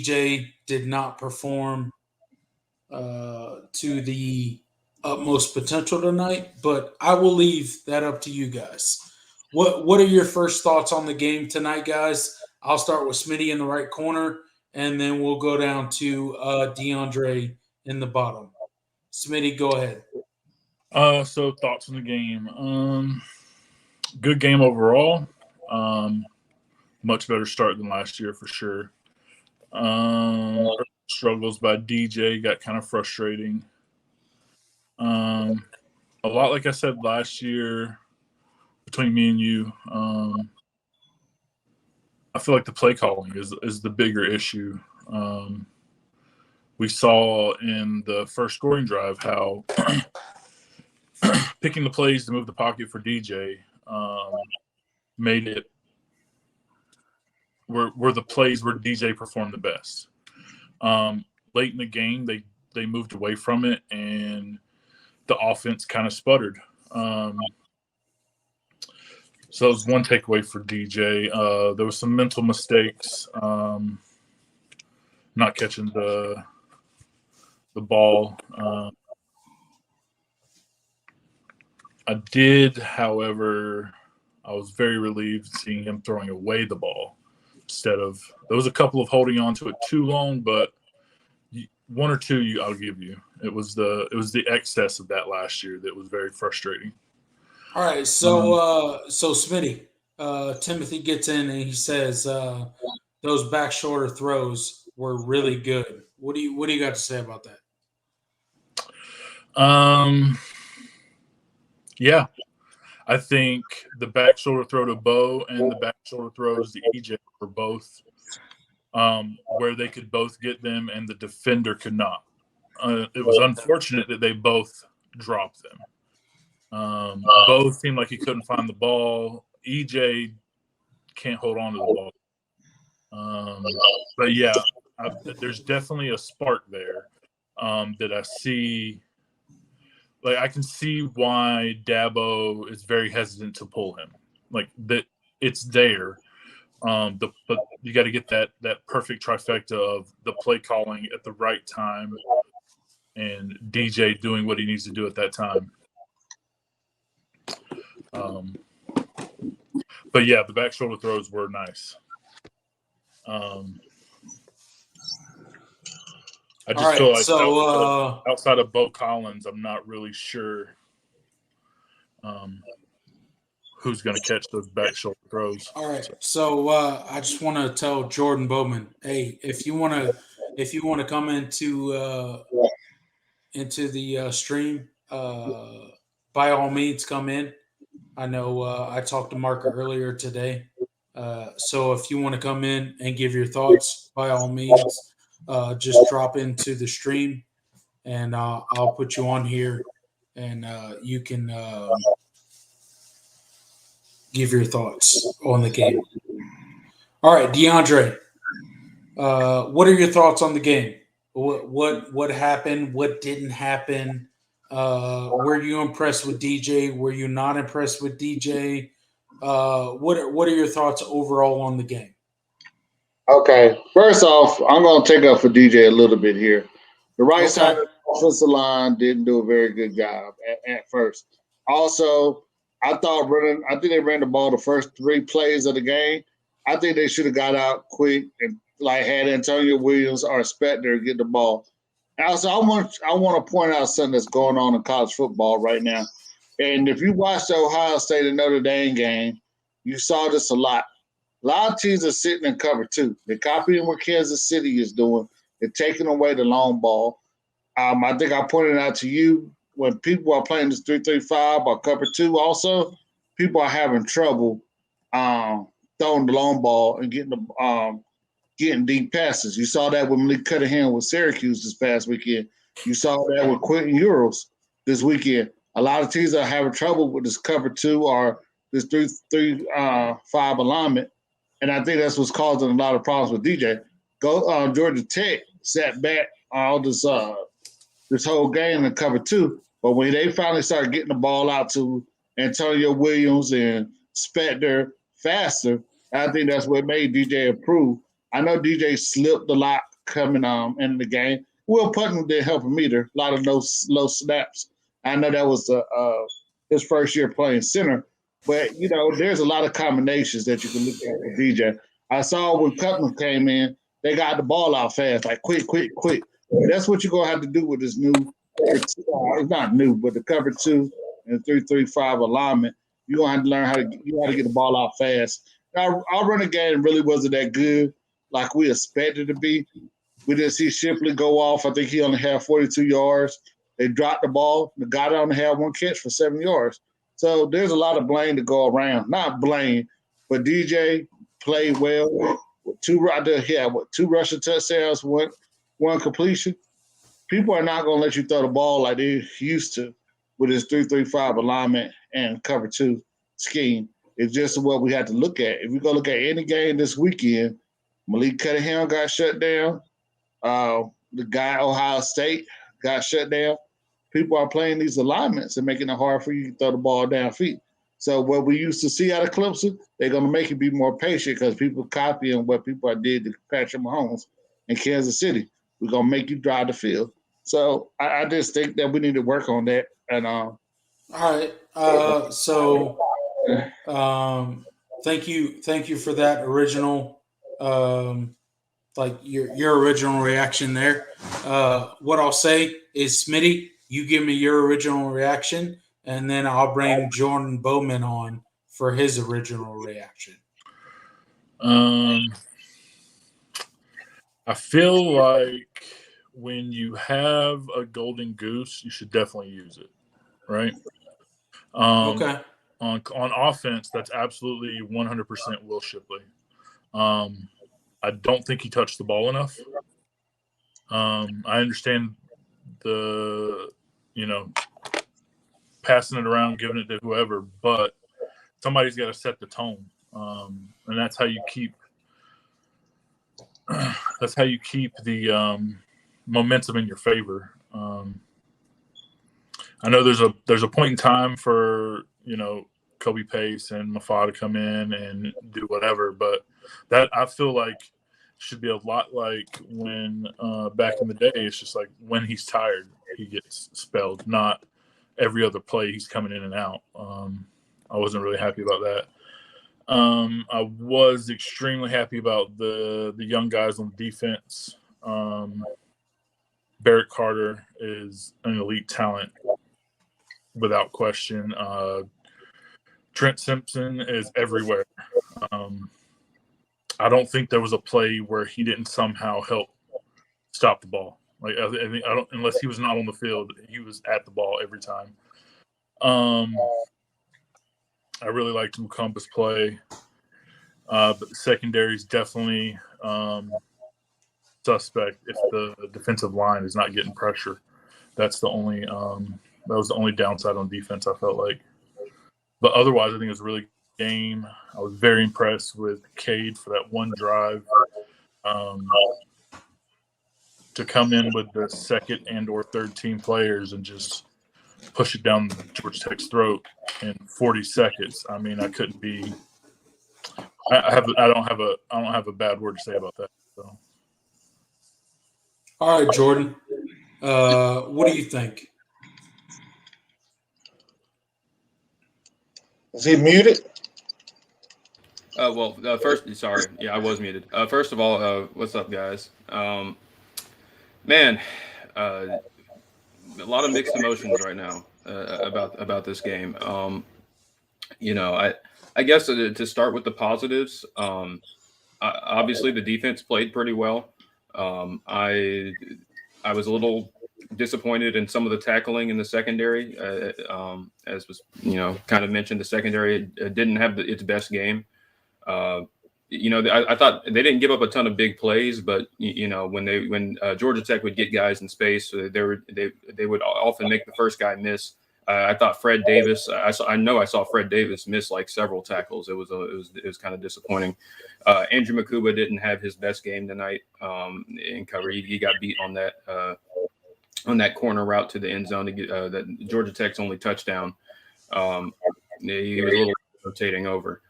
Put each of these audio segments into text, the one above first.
DJ did not perform to the utmost potential tonight, but I will leave that up to you guys. What are your first thoughts on the game tonight, guys? I'll start with Smitty in the right corner, and then we'll go down to DeAndre in the bottom. Smitty, go ahead. So thoughts on the game. Good game overall. Much better start than last year for sure. Struggles by DJ got kind of frustrating. A lot like I said last year between me and you. I feel like the play calling is the bigger issue. We saw in the first scoring drive how picking the plays to move the pocket for DJ made it were the plays where DJ performed the best. Late in the game, they moved away from it, and the offense kind of sputtered. So that was one takeaway for DJ. There was some mental mistakes, not catching the ball. I did, however, I was very relieved seeing him throwing away the ball instead of – there was a couple of holding on to it too long, but one or two I'll give you. It was the excess of that last year that was very frustrating. All right, so Smitty, Timothy gets in and he says those back shoulder throws were really good. What do you got to say about that? Yeah, I think the back shoulder throw to Bo and the back shoulder throws to EJ were both where they could both get them and the defender could not. It was unfortunate that they both dropped them. Both seemed like he couldn't find the ball. EJ can't hold on to the ball. But yeah, there's definitely a spark there that I see. Like I can see why Dabo is very hesitant to pull him. Like that, it's there. But you got to get that perfect trifecta of the play calling at the right time and DJ doing what he needs to do at that time. But yeah, the back shoulder throws were nice. I just feel like outside of Bo Collins, I'm not really sure who's going to catch those back shoulder throws. All right, so I just want to tell Jordan Bowman, hey, if you want to come into the stream, by all means, come in. I know I talked to Mark earlier today, so if you want to come in and give your thoughts, by all means. Just drop into the stream, and I'll put you on here, and you can give your thoughts on the game. All right, DeAndre, what are your thoughts on the game? What happened? What didn't happen? Were you impressed with DJ? Were you not impressed with DJ? What are your thoughts overall on the game? Okay, first off, I'm going to take up for DJ a little bit here. The right side of the offensive line didn't do a very good job at first. Also, I think they ran the ball the first 3 plays of the game. I think they should have got out quick and had Antonio Williams or Spector get the ball. Also, I want to point out something that's going on in college football right now. And if you watched the Ohio State and Notre Dame game, you saw this a lot. A lot of teams are sitting in cover 2. They're copying what Kansas City is doing. They're taking away the long ball. I think I pointed out to you when people are playing this 3-3-5 or cover 2 also, people are having trouble throwing the long ball and getting deep passes. You saw that with Malik Cunningham with Syracuse this past weekend. You saw that with Quentin Ewers this weekend. A lot of teams are having trouble with this cover 2 or this 3-5 alignment. And I think that's what's causing a lot of problems with DJ. Georgia Tech sat back all this whole game in cover 2, but when they finally started getting the ball out to Antonio Williams and Spector faster, I think that's what made DJ improve. I know DJ slipped a lot coming into the game. Will Putnam didn't help him either. A lot of those low snaps. I know that was his first year playing center. But, there's a lot of combinations that you can look at for DJ. I saw when Putnam came in, they got the ball out fast, like quick. That's what you're going to have to do with this new, it's not new, but the cover 2 and 3-3-5 alignment. You're going to have to learn how to get the ball out fast. Our running game really wasn't that good like we expected to be. We didn't see Shipley go off. I think he only had 42 yards. They dropped the ball. The guy only had 1 catch for 7 yards. So there's a lot of blame to go around. Not blame, but DJ played well. Two rushing touchdowns, one completion. People are not going to let you throw the ball like they used to with his 3-3-5 alignment and cover 2 scheme. It's just what we had to look at. If we go look at any game this weekend, Malik Cunningham got shut down. The guy at Ohio State got shut down. People are playing these alignments and making it hard for you to throw the ball downfield. So what we used to see out of Clemson, they're going to make you be more patient because people copying what people did to Patrick Mahomes in Kansas City. We're going to make you drive the field. So I just think that we need to work on that. And all right. Thank you for that original, like your original reaction there. What I'll say is, Smitty, you give me your original reaction, and then I'll bring Jordan Bowman on for his original reaction. I feel like when you have a golden goose, you should definitely use it, right? Okay. On offense, that's absolutely 100% Will Shipley. I don't think he touched the ball enough. I understand the, passing it around, giving it to whoever, but somebody's got to set the tone. And that's how you keep the momentum in your favor. I know there's a point in time for, Kobe Pace and Mafa to come in and do whatever, but that I feel like should be a lot like when back in the day, it's just like when he's tired, he gets spelled, not every other play he's coming in and out. I wasn't really happy about that. I was extremely happy about the young guys on defense. Barrett Carter is an elite talent without question. Trent Simpson is everywhere. I don't think there was a play where he didn't somehow help stop the ball. Like I don't, unless he was not on the field, he was at the ball every time. I really liked Mukumpa's play, but the secondary is definitely suspect if the defensive line is not getting pressure. That's the only that was the only downside on defense, I felt like. But otherwise, I think it was a really good game. I was very impressed with Cade for that one drive. To come in with the second and or third team players and just push it down Georgia Tech's throat in 40 seconds. I mean, I couldn't be. I don't have a bad word to say about that. So. All right, Jordan. What do you think? Is he muted? First, sorry. Yeah, I was muted. First of all, what's up, guys? Man, a lot of mixed emotions right now about this game. I guess to start with the positives, obviously the defense played pretty well. I was a little disappointed in some of the tackling in the secondary, as was kind of mentioned. The secondary didn't have its best game. I thought they didn't give up a ton of big plays, but when Georgia Tech would get guys in space, they would often make the first guy miss. I thought Fred Davis. I saw Fred Davis miss like several tackles. It was kind of disappointing. Andrew Makuba didn't have his best game tonight in cover. He got beat on that corner route to the end zone to get that Georgia Tech's only touchdown. He was a little rotating over.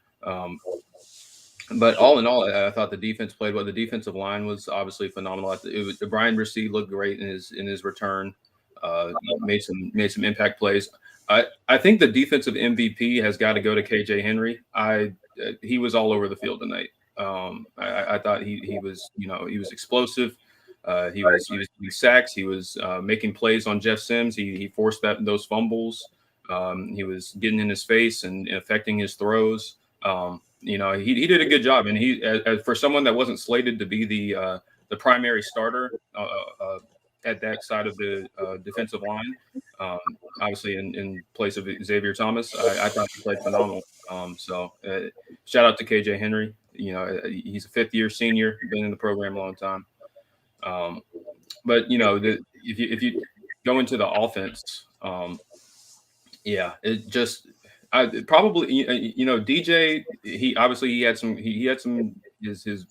But all in all, I thought the defense played well. The defensive line was obviously phenomenal. Brian Rasee looked great in his return. Made some impact plays. I think the defensive MVP has got to go to KJ Henry. He was all over the field tonight. I thought he was he was explosive. He was sacks. He was making plays on Jeff Sims. He forced those fumbles. He was getting in his face and affecting his throws. He did a good job, and he for someone that wasn't slated to be the primary starter at that side of the defensive line, obviously in place of Xavier Thomas, I thought he played phenomenal. So shout out to KJ Henry. He's a fifth-year senior, been in the program a long time. But if you go into the offense, it just. DJ. He had some his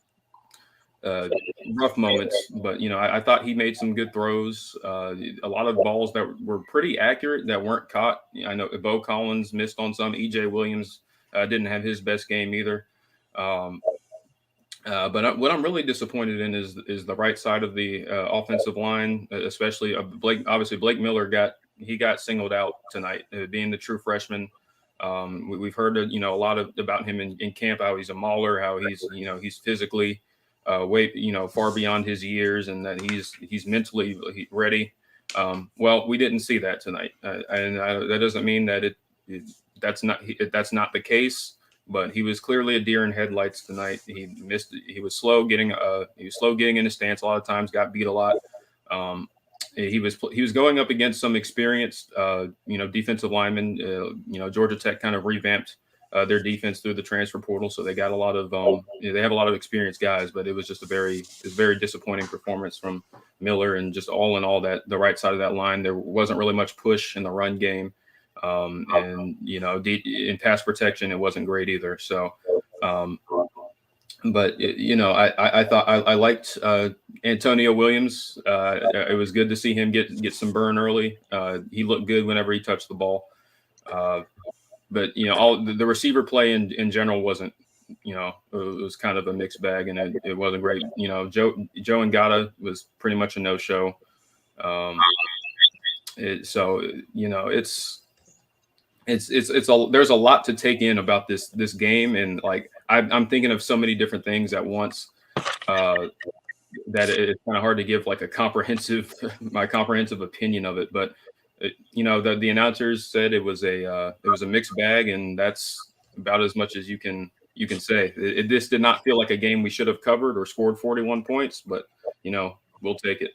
rough moments, but I thought he made some good throws. A lot of balls that were pretty accurate that weren't caught. I know Bo Collins missed on some. EJ Williams didn't have his best game either. But what I'm really disappointed in is the right side of the offensive line, especially Blake. Obviously, Blake Miller got singled out tonight, being the true freshman. We've heard a lot about him in camp, how he's a mauler, how he's physically far beyond his years, and that he's mentally ready. Well, we didn't see that tonight, and that doesn't mean that that's not the case. But he was clearly a deer in headlights tonight. He was slow getting in his stance a lot of times. Got beat a lot. He was going up against some experienced, defensive linemen. Georgia Tech kind of revamped their defense through the transfer portal, so they got a lot of they have a lot of experienced guys. But it was just a very disappointing performance from Miller, and just all in all, that the right side of that line, there wasn't really much push in the run game, and in pass protection, it wasn't great either. So. But I thought I liked Antonio Williams. It was good to see him get some burn early. He looked good whenever he touched the ball. But all the receiver play in general wasn't. It was kind of a mixed bag, and it wasn't great. Joe Ngata was pretty much a no-show. There's a lot to take in about this game, and like I'm thinking of so many different things at once that it's kind of hard to give like my comprehensive opinion of it. But the announcers said it was a mixed bag, and that's about as much as you can say. This did not feel like a game we should have covered or scored 41 points, but we'll take it.